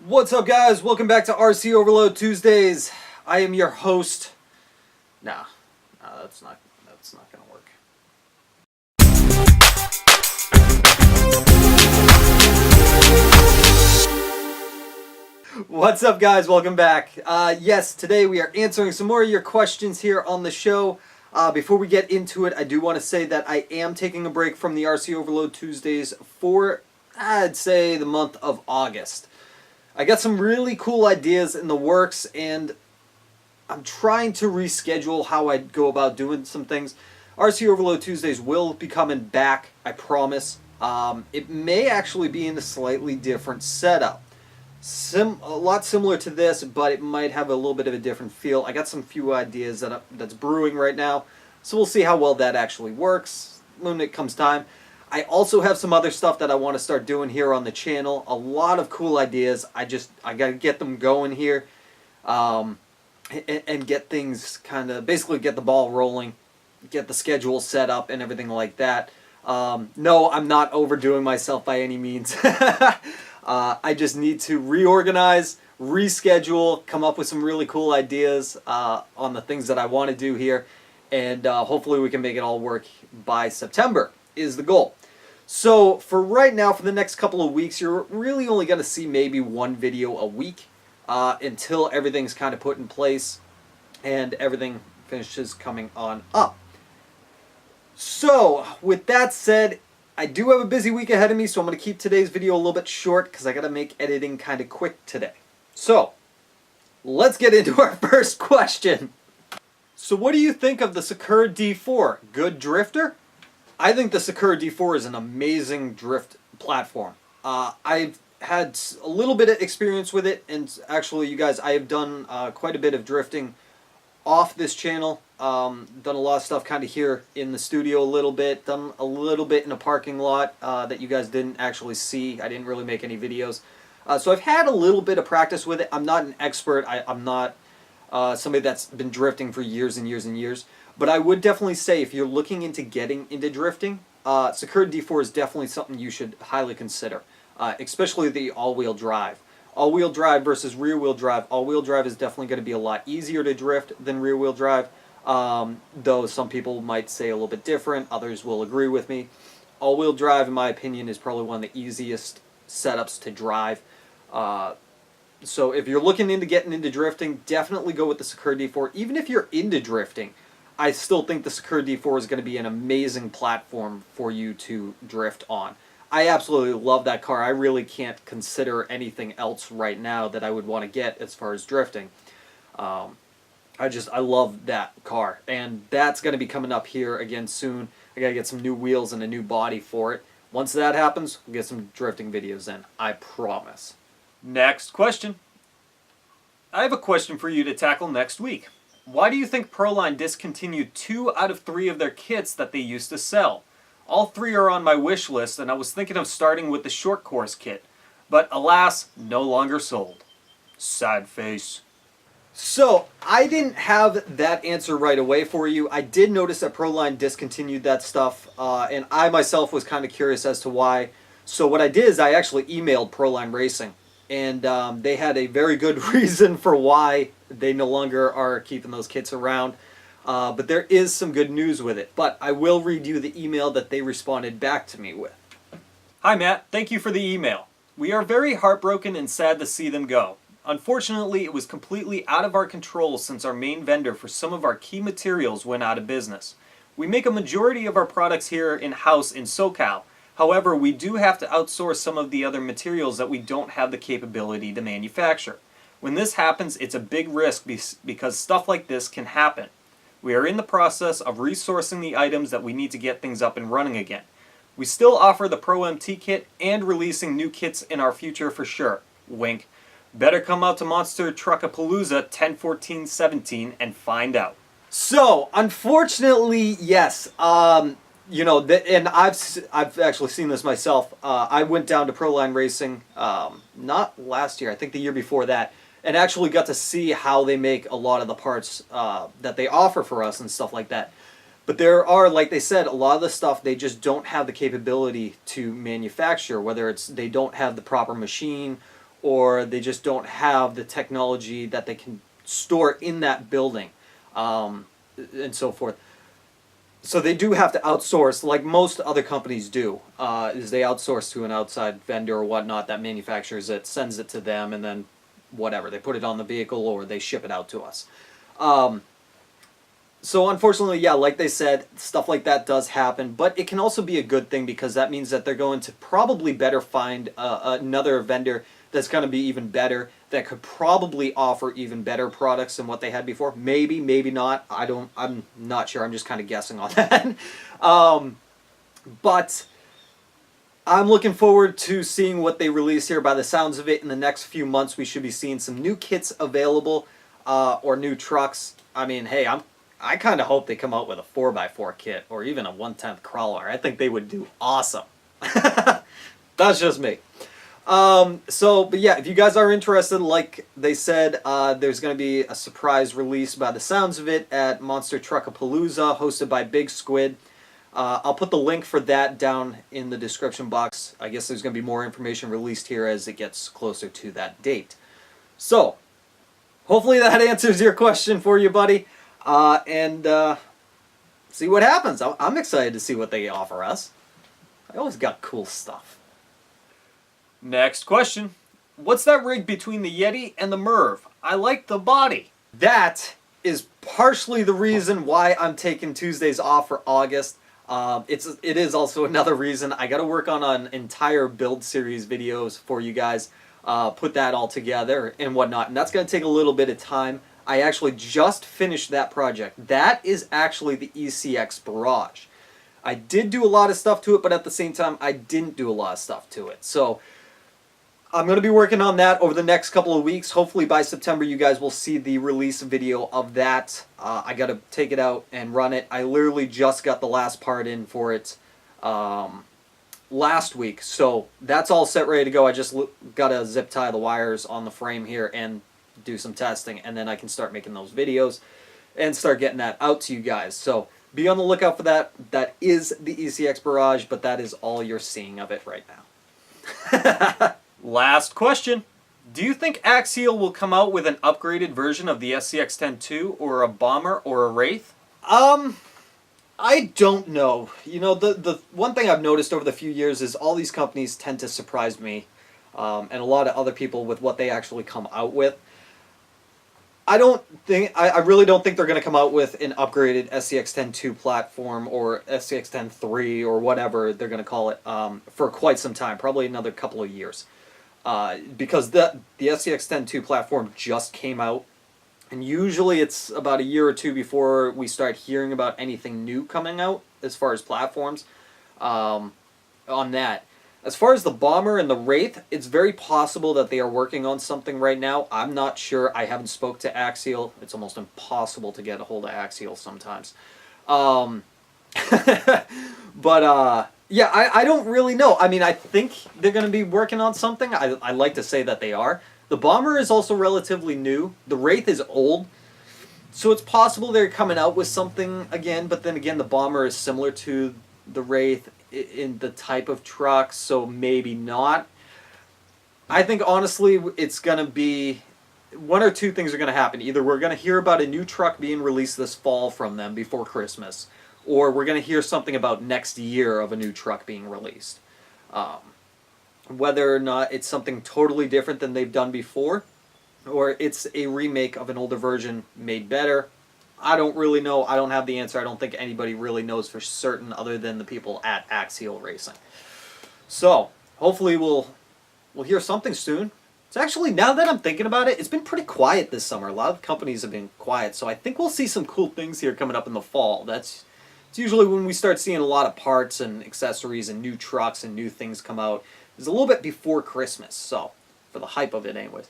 What's up, guys? Welcome back to RC Overload Tuesdays. I am your host. Nah, that's not gonna work. What's up, guys? Welcome back. Yes, today we are answering some more of your questions here on the show. Before we get into it, I do want to say that I am taking a break from the RC Overload Tuesdays for, I'd say, the month of August. I got some really cool ideas in the works, and I'm trying to reschedule how I go about doing some things. RC Overload Tuesdays will be coming back, I promise. It may actually be in a slightly different setup. A lot similar to this, but it might have a little bit of a different feel. I got some few ideas that's brewing right now, so we'll see how well that actually works when it comes time. I also have some other stuff that I want to start doing here on the channel. A lot of cool ideas. I got to get them going here and get things basically get the ball rolling, get the schedule set up and everything like that. No, I'm not overdoing myself by any means. I just need to reorganize, reschedule, come up with some really cool ideas on the things that I want to do here, and hopefully we can make it all work by September is the goal. So for right now, for the next couple of weeks, you're really only going to see maybe one video a week until everything's kind of put in place and everything finishes coming on up. So with that said, I do have a busy week ahead of me, so I'm going to keep today's video a little bit short because I got to make editing kind of quick today. So let's get into our first question. So what do you think of the Sakura D4? Good drifter? I think the Sakura D4 is an amazing drift platform. I've had a little bit of experience with it, and actually, you guys, I have done quite a bit of drifting off this channel. Done a lot of stuff kind of here in the studio a little bit, done a little bit in a parking lot that you guys didn't actually see. I didn't really make any videos. So I've had a little bit of practice with it. I'm not an expert. I'm not somebody that's been drifting for years and years and years. But I would definitely say if you're looking into getting into drifting, Sakura D4 is definitely something you should highly consider, especially the all-wheel drive. All-wheel drive versus rear-wheel drive. All-wheel drive is definitely going to be a lot easier to drift than rear-wheel drive, though some people might say a little bit different. Others will agree with me. All-wheel drive, in my opinion, is probably one of the easiest setups to drive. So if you're looking into getting into drifting, definitely go with the Sakura D4. Even if you're into drifting, I still think the Sakura D4 is going to be an amazing platform for you to drift on. I absolutely love that car. I really can't consider anything else right now that I would want to get as far as drifting. I love that car. And that's going to be coming up here again soon. I got to get some new wheels and a new body for it. Once that happens, we'll get some drifting videos in. I promise. Next question. I have a question for you to tackle next week. Why do you think Proline discontinued 2 out of 3 of their kits that they used to sell? All 3 are on my wish list, and I was thinking of starting with the short course kit. But alas, no longer sold. Sad face. So, I didn't have that answer right away for you. I did notice that Proline discontinued that stuff, and I myself was kind of curious as to why. So what I did is I actually emailed Proline Racing, and they had a very good reason for why they no longer are keeping those kits around. But there is some good news with it. But I will read you the email that they responded back to me with. Hi Matt, thank you for the email. We are very heartbroken and sad to see them go. Unfortunately, it was completely out of our control since our main vendor for some of our key materials went out of business. We make a majority of our products here in-house in SoCal. However, we do have to outsource some of the other materials that we don't have the capability to manufacture. When this happens, it's a big risk because stuff like this can happen. We are in the process of resourcing the items that we need to get things up and running again. We still offer the Pro MT kit and releasing new kits in our future for sure. Wink. Better come out to Monster Truckapalooza 10/14/17 and find out. So, unfortunately, yes. You know, and I've actually seen this myself. I went down to Proline Racing, not last year, I think the year before that, and actually got to see how they make a lot of the parts that they offer for us and stuff like that. But there are, like they said, a lot of the stuff they just don't have the capability to manufacture, whether it's they don't have the proper machine or they just don't have the technology that they can store in that building, and so forth. So they do have to outsource, like most other companies do, is they outsource to an outside vendor or whatnot that manufactures it, sends it to them, and then whatever, they put it on the vehicle or they ship it out to us. So unfortunately, yeah, like they said, stuff like that does happen, but it can also be a good thing because that means that they're going to probably better find another vendor that's going to be even better, that could probably offer even better products than what they had before. Maybe, maybe not. I'm not sure. I'm just kind of guessing on that. But I'm looking forward to seeing what they release here. By the sounds of it, in the next few months, we should be seeing some new kits available, or new trucks. I mean, hey, I kind of hope they come out with a 4x4 kit or even a 1/10 crawler. I think they would do awesome. That's just me. But yeah, if you guys are interested, like they said, there's going to be a surprise release by the sounds of it at Monster Truckapalooza, hosted by Big Squid. I'll put the link for that down in the description box. I guess there's going to be more information released here as it gets closer to that date. So, hopefully that answers your question for you, buddy. See what happens. I'm excited to see what they offer us. I always got cool stuff. Next question. What's that rig between the Yeti and the Merv? I like the body. That is partially the reason why I'm taking Tuesdays off for August. It is also another reason I got to work on an entire build series videos for you guys, put that all together and whatnot, and that's going to take a little bit of time. I actually just finished that project. That is actually the ECX Barrage. I did do a lot of stuff to it, but at the same time, I didn't do a lot of stuff to it. So I'm going to be working on that over the next couple of weeks. Hopefully by September you guys will see the release video of that. I got to take it out and run it. I literally just got the last part in for it last week. So that's all set, ready to go. I just got to zip tie the wires on the frame here and do some testing, and then I can start making those videos and start getting that out to you guys. So be on the lookout for that. That is the ECX Barrage, but that is all you're seeing of it right now. Last question. Do you think Axial will come out with an upgraded version of the SCX-10-2 or a Bomber or a Wraith? I don't know. You know, the one thing I've noticed over the few years is all these companies tend to surprise me, and a lot of other people with what they actually come out with. I really don't think they're going to come out with an upgraded SCX-10-2 platform or SCX-10-3 or whatever they're going to call it for quite some time, probably another couple of years. Because the SCX-10-2 platform just came out, and usually it's about a year or two before we start hearing about anything new coming out as far as platforms on that. As far as the Bomber and the Wraith, it's very possible that they are working on something right now. I'm not sure. I haven't spoke to Axial. It's almost impossible to get a hold of Axial sometimes. Yeah, I don't really know. I mean, I think they're going to be working on something. I like to say that they are. The Bomber is also relatively new. The Wraith is old. So it's possible they're coming out with something again, but then again, the Bomber is similar to the Wraith in the type of truck, so maybe not. I think honestly it's going to be one or two things are going to happen. Either we're going to hear about a new truck being released this fall from them before Christmas, or we're going to hear something about next year of a new truck being released. Whether or not it's something totally different than they've done before, or it's a remake of an older version made better, I don't really know. I don't have the answer. I don't think anybody really knows for certain other than the people at Axial Racing. So, hopefully we'll hear something soon. It's actually, now that I'm thinking about it, it's been pretty quiet this summer. A lot of companies have been quiet, so I think we'll see some cool things here coming up in the fall. It's usually when we start seeing a lot of parts and accessories and new trucks and new things come out. It's a little bit before Christmas, so, for the hype of it anyways.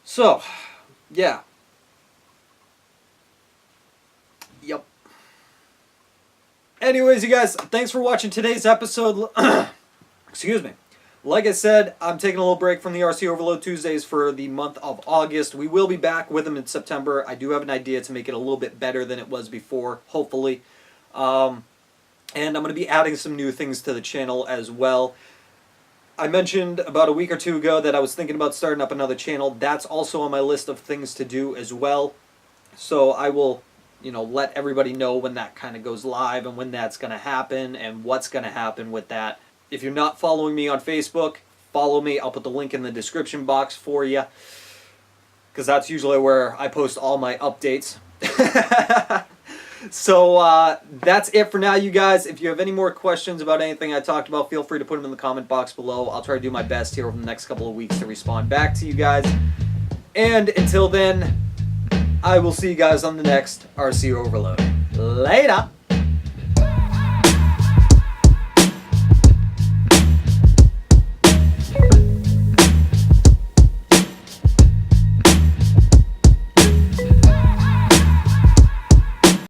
So, yeah. Yep. Anyways, you guys, thanks for watching today's episode. Excuse me. Like I said, I'm taking a little break from the RC Overload Tuesdays for the month of August. We will be back with them in September. I do have an idea to make it a little bit better than it was before, hopefully. And I'm going to be adding some new things to the channel as well. I mentioned about a week or two ago that I was thinking about starting up another channel. That's also on my list of things to do as well. So I will, let everybody know when that kind of goes live and when that's going to happen and what's going to happen with that. If you're not following me on Facebook, follow me. I'll put the link in the description box for you, because that's usually where I post all my updates. So that's it for now, you guys. If you have any more questions about anything I talked about, feel free to put them in the comment box below. I'll try to do my best here over the next couple of weeks to respond back to you guys. And until then, I will see you guys on the next RC Overload. Later!